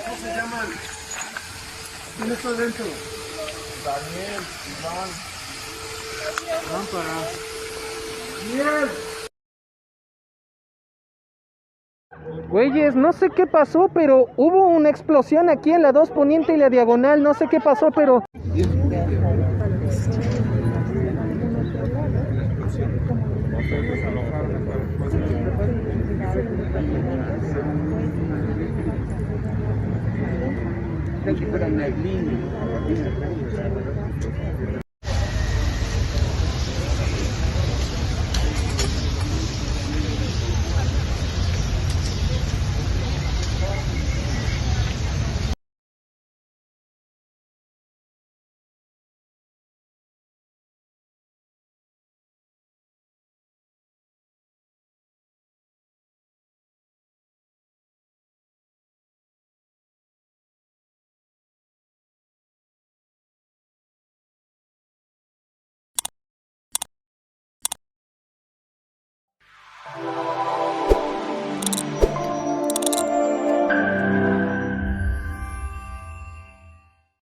¿Cómo se llaman? ¿Quién está adentro? Daniel, Iván. Lámpara. ¡Daniel! Güeyes, no sé qué pasó, pero hubo una explosión aquí en la 2 Poniente y la Diagonal. No sé qué pasó, pero... Thank you for that neglina.